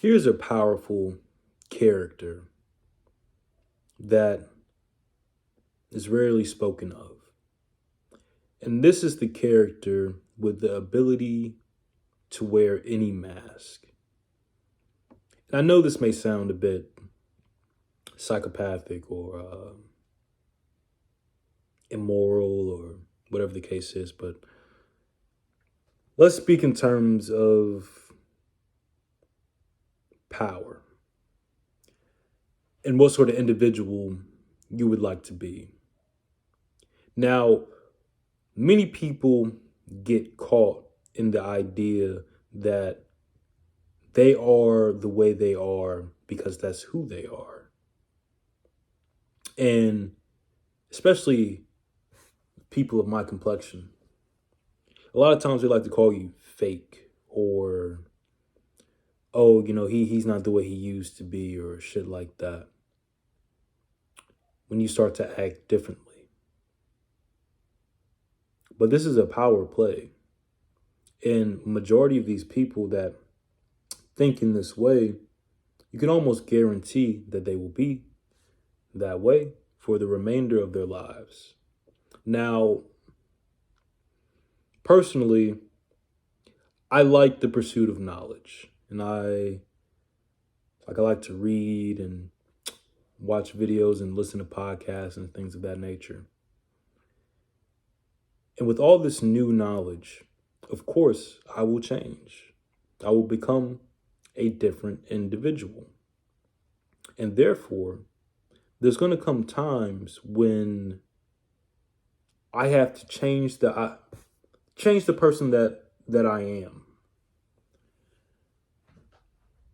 Here's a powerful character that is rarely spoken of. And this is the character with the ability to wear any mask. And I know this may sound a bit psychopathic or immoral or whatever the case is, but let's speak in terms of power and what sort of individual you would like to be. Now, many people get caught in the idea that they are the way they are because that's who they are. And especially people of my complexion, a lot of times they like to call you fake or, oh, he's not the way he used to be or shit like that when you start to act differently. But this is a power play. And majority of these people that think in this way, you can almost guarantee that they will be that way for the remainder of their lives. Now, personally, I like the pursuit of knowledge, and I like to read and watch videos and listen to podcasts and things of that nature. And with all this new knowledge, of course, I will change. I will become a different individual. And therefore, there's going to come times when I have to change the person that I am.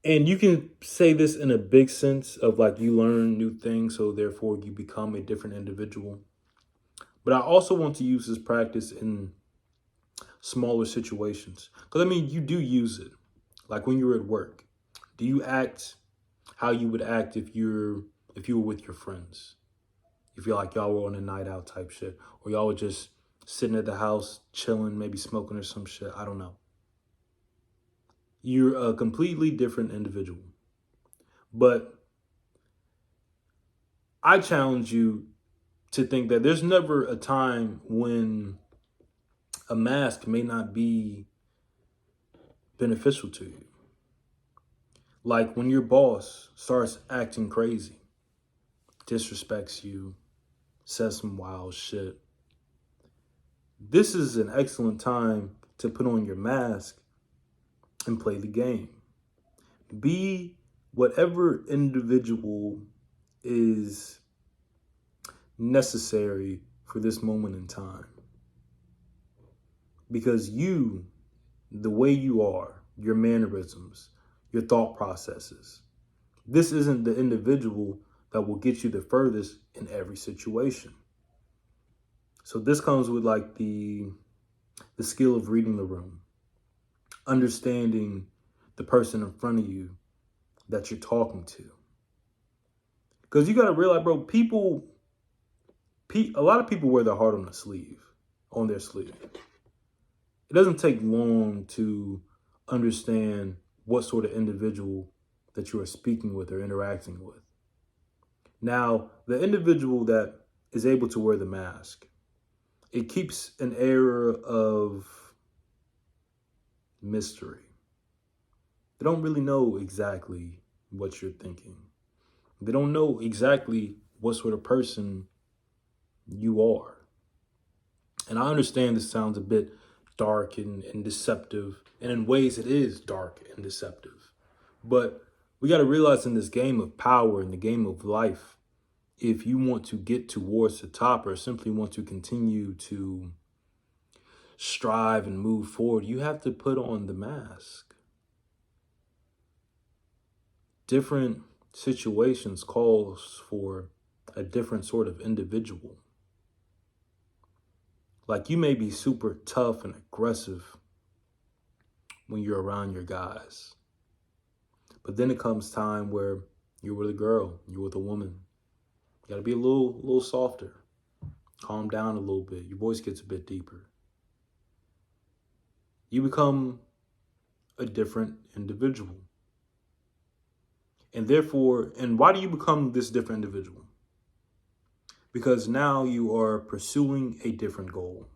And you can say this in a big sense of like you learn new things, so therefore you become a different individual. But I also want to use this practice in smaller situations. Because I mean, you do use it. Like when you're at work, do you act how you would act if you were with your friends? If you're like y'all were on a night out type shit, or y'all were just sitting at the house chilling, maybe smoking or some shit. I don't know. You're a completely different individual. But I challenge you to think that there's never a time when a mask may not be beneficial to you. Like when your boss starts acting crazy, disrespects you, says some wild shit. This is an excellent time to put on your mask and play the game. Be whatever individual is necessary for this moment in time. Because you, the way you are, your mannerisms, your thought processes, this isn't the individual that will get you the furthest in every situation. So this comes with like the skill of reading the room, understanding the person in front of you that you're talking to. Because you got to realize, bro, a lot of people wear their heart on their sleeve. It doesn't take long to understand what sort of individual that you are speaking with or interacting with. Now, the individual that is able to wear the mask, it keeps an air of mystery. They don't really know exactly what you're thinking. They don't know exactly what sort of person you are. And I understand this sounds a bit dark and deceptive, and in ways it is dark and deceptive. But we got to realize in this game of power, in the game of life, if you want to get towards the top or simply want to continue to strive and move forward, you have to put on the mask. Different situations calls for a different sort of individual. Like you may be super tough and aggressive when you're around your guys. But then it comes time where you're with a girl, you're with a woman. You gotta be a little softer. Calm down a little bit. Your voice gets a bit deeper. You become a different individual. And therefore, and why do you become this different individual? Because now you are pursuing a different goal.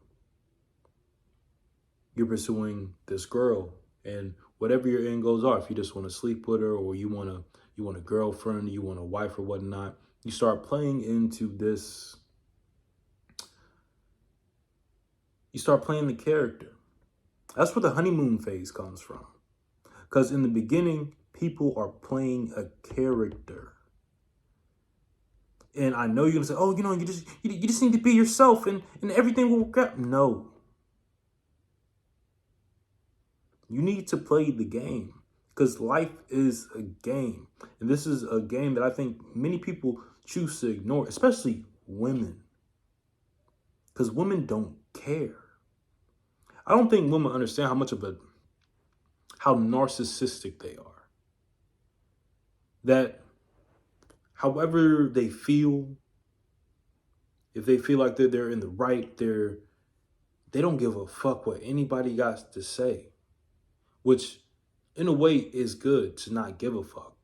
You're pursuing this girl, and whatever your end goals are, if you just want to sleep with her, or you want a girlfriend, you want a wife or whatnot, you start playing into this. You start playing the character. That's where the honeymoon phase comes from. Because in the beginning, people are playing a character. And I know you're gonna say, "Oh, you just need to be yourself, and everything will work out." No, you need to play the game, because life is a game, and this is a game that I think many people choose to ignore, especially women, because women don't care. I don't think women understand how narcissistic they are. That however they feel, if they feel like they're in the right, they don't give a fuck what anybody got to say, which in a way is good to not give a fuck.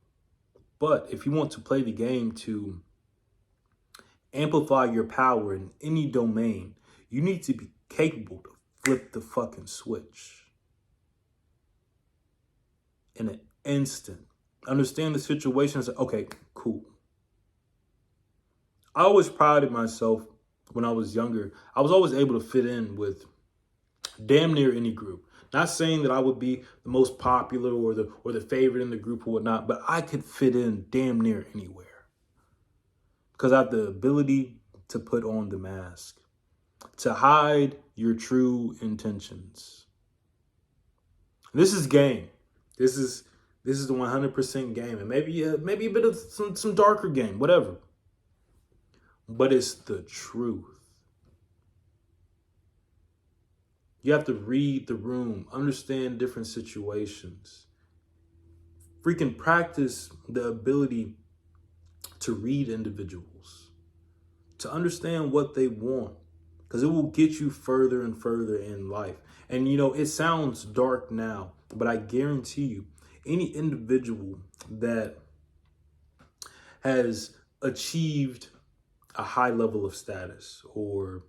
But if you want to play the game to amplify your power in any domain, you need to be capable to flip the fucking switch in an instant. Understand the situation and say, okay, cool. I always prided myself when I was younger. I was always able to fit in with damn near any group. Not saying that I would be the most popular or the favorite in the group or whatnot, but I could fit in damn near anywhere. Because I have the ability to put on the mask, to hide your true intentions. This is game. This is the 100% game, and maybe a bit of some darker game, whatever. But it's the truth. You have to read the room, understand different situations. Freaking practice the ability to read individuals, to understand what they want, because it will get you further and further in life. And it sounds dark now, but I guarantee you, any individual that has achieved a high level of status or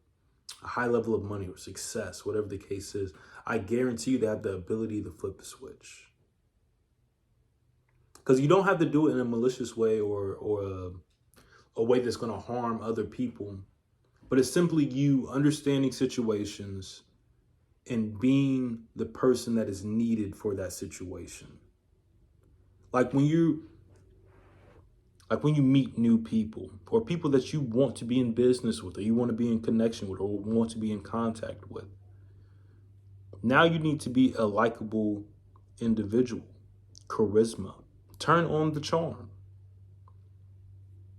a high level of money or success, whatever the case is, I guarantee you they have the ability to flip the switch. Because you don't have to do it in a malicious way or a way that's going to harm other people. But it's simply you understanding situations and being the person that is needed for that situation. Like when you meet new people or people that you want to be in business with or you want to be in connection with or want to be in contact with. Now you need to be a likable individual. Charisma. Turn on the charm.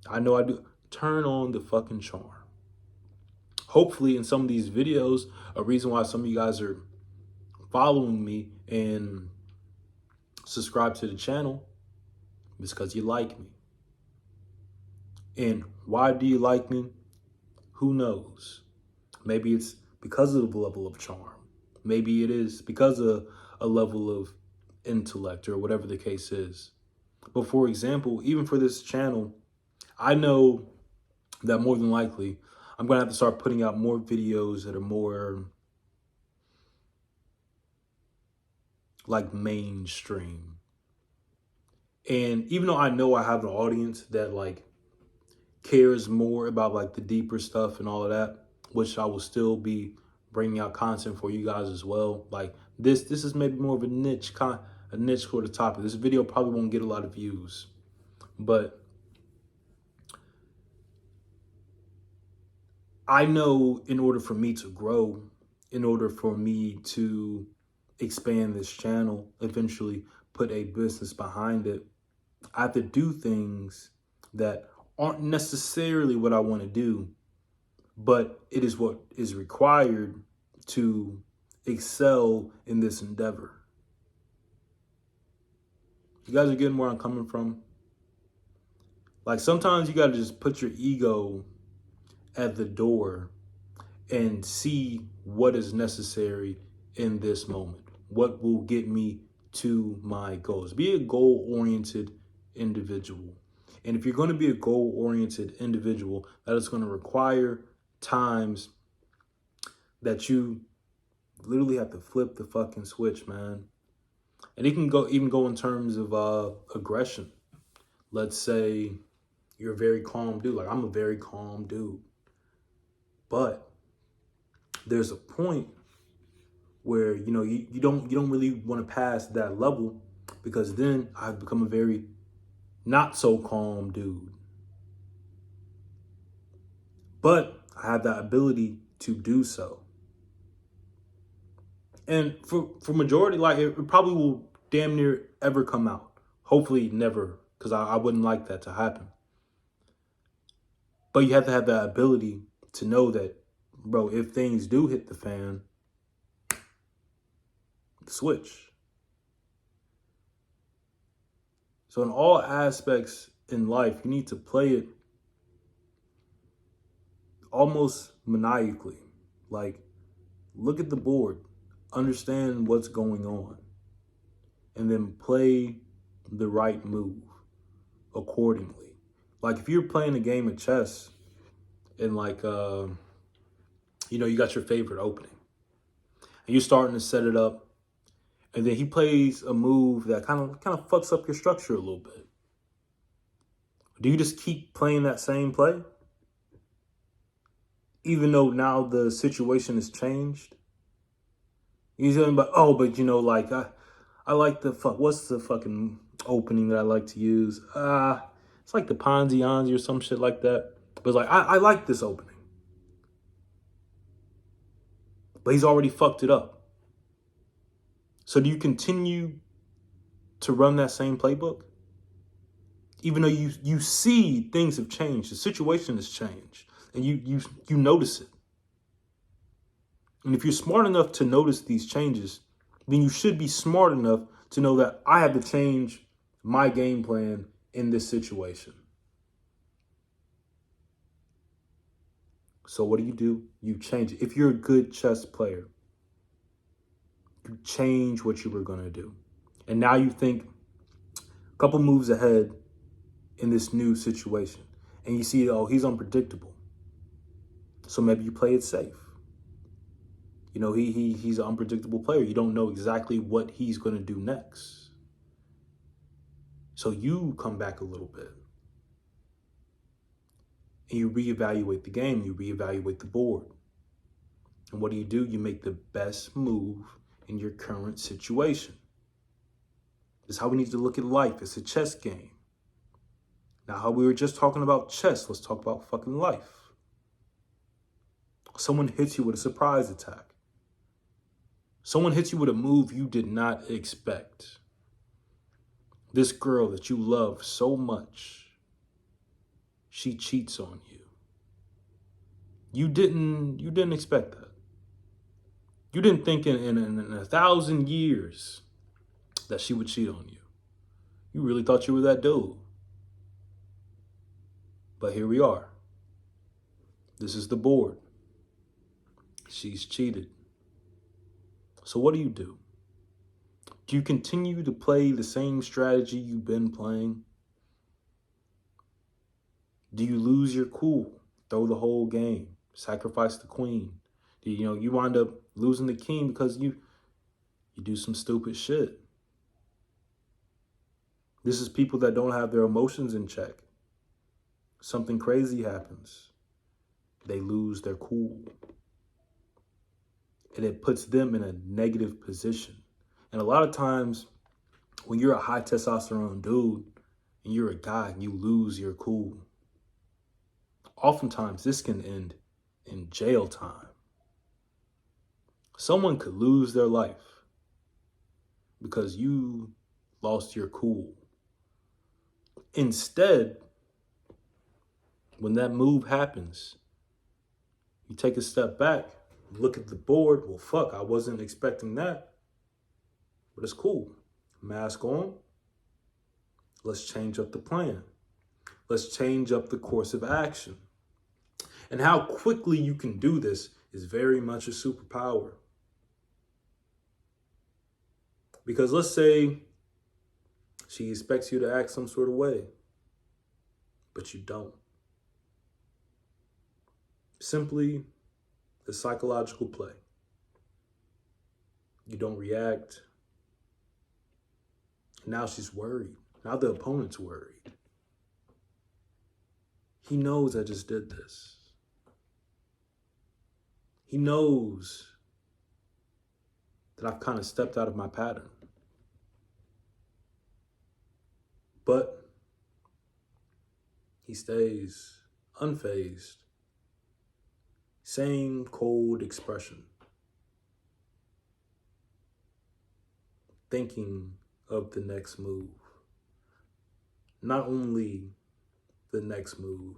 I know I do. Turn on the fucking charm. Hopefully in some of these videos, a reason why some of you guys are following me and subscribe to the channel is because you like me. And why do you like me? Who knows? Maybe it's because of the level of charm. Maybe it is because of a level of intellect or whatever the case is. But for example, even for this channel, I know that more than likely, I'm going to have to start putting out more videos that are more like mainstream. And even though I know I have an audience that like cares more about like the deeper stuff and all of that, which I will still be bringing out content for you guys as well. Like this is maybe more of a niche sort of topic. This video probably won't get a lot of views, but I know in order for me to grow, in order for me to expand this channel, eventually put a business behind it, I have to do things that aren't necessarily what I want to do, but it is what is required to excel in this endeavor. You guys are getting where I'm coming from? Like sometimes you got to just put your ego at the door and see what is necessary in this moment. What will get me to my goals? Be a goal-oriented individual. And if you're going to be a goal-oriented individual, that is going to require times that you literally have to flip the fucking switch, man. And it can even go in terms of aggression. Let's say you're a very calm dude. Like, I'm a very calm dude. But there's a point where, you don't really want to pass that level, because then I've become a very not so calm dude. But I have that ability to do so. And for majority, like, it probably will damn near ever come out. Hopefully never, because I wouldn't like that to happen. But you have to have that ability to know that, bro, if things do hit the fan, switch. So in all aspects in life, you need to play it almost maniacally. Like, look at the board, understand what's going on, and then play the right move accordingly. Like, if you're playing a game of chess and you got your favorite opening and you're starting to set it up, and then he plays a move that kind of fucks up your structure a little bit. Do you just keep playing that same play? Even though now the situation has changed? He's going, but I like what's the fucking opening that I like to use? It's like the Ponzi or some shit like that. But it's like, I like this opening. But he's already fucked it up. So do you continue to run that same playbook? Even though you see things have changed, the situation has changed, and you notice it. And if you're smart enough to notice these changes, then you should be smart enough to know that I have to change my game plan in this situation. So what do? You change it. If you're a good chess player, you change what you were going to do. And now you think a couple moves ahead in this new situation. And you see, oh, he's unpredictable. So maybe you play it safe. He's an unpredictable player. You don't know exactly what he's going to do next. So you come back a little bit. And you reevaluate the game. You reevaluate the board. And what do? You make the best move in your current situation. This is how we need to look at life. It's a chess game. Now, how we were just talking about chess, let's talk about fucking life. Someone hits you with a surprise attack. Someone hits you with a move you did not expect. This girl that you love so much, she cheats on you. You didn't expect that. You didn't think in 1,000 years that she would cheat on you. You really thought you were that dude. But here we are. This is the board. She's cheated. So what do? Do you continue to play the same strategy you've been playing? Do you lose your cool, throw the whole game, sacrifice the queen? Do you wind up losing the king because you do some stupid shit? This is people that don't have their emotions in check. Something crazy happens. They lose their cool. And it puts them in a negative position. And a lot of times, when you're a high testosterone dude and you're a guy and you lose your cool, oftentimes this can end in jail time. Someone could lose their life because you lost your cool. Instead, when that move happens, you take a step back, look at the board. Well, fuck, I wasn't expecting that. But it's cool. Mask on. Let's change up the plan. Let's change up the course of action. And how quickly you can do this is very much a superpower. Because let's say She expects you to act some sort of way, but you don't. Simply the psychological play. You don't react. Now she's worried. Now the opponent's worried. He knows I just did this. He knows that I've kind of stepped out of my pattern. But he stays unfazed, same cold expression, thinking of the next move. Not only the next move,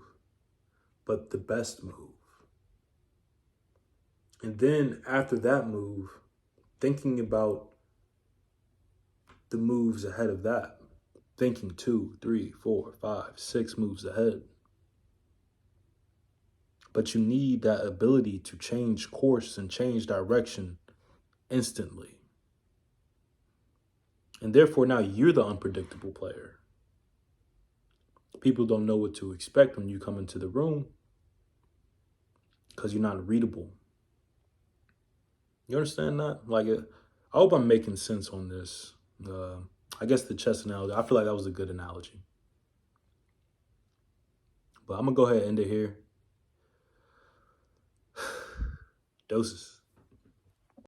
but the best move. And then after that move, thinking about the moves ahead of that, thinking 2, 3, 4, 5, 6 moves ahead. But you need that ability to change course and change direction instantly. And therefore now you're the unpredictable player. People don't know what to expect when you come into the room because you're not readable. You understand that? I hope I'm making sense on this. I guess the chess analogy, I feel like that was a good analogy. But I'm going to go ahead and end it here. Doses.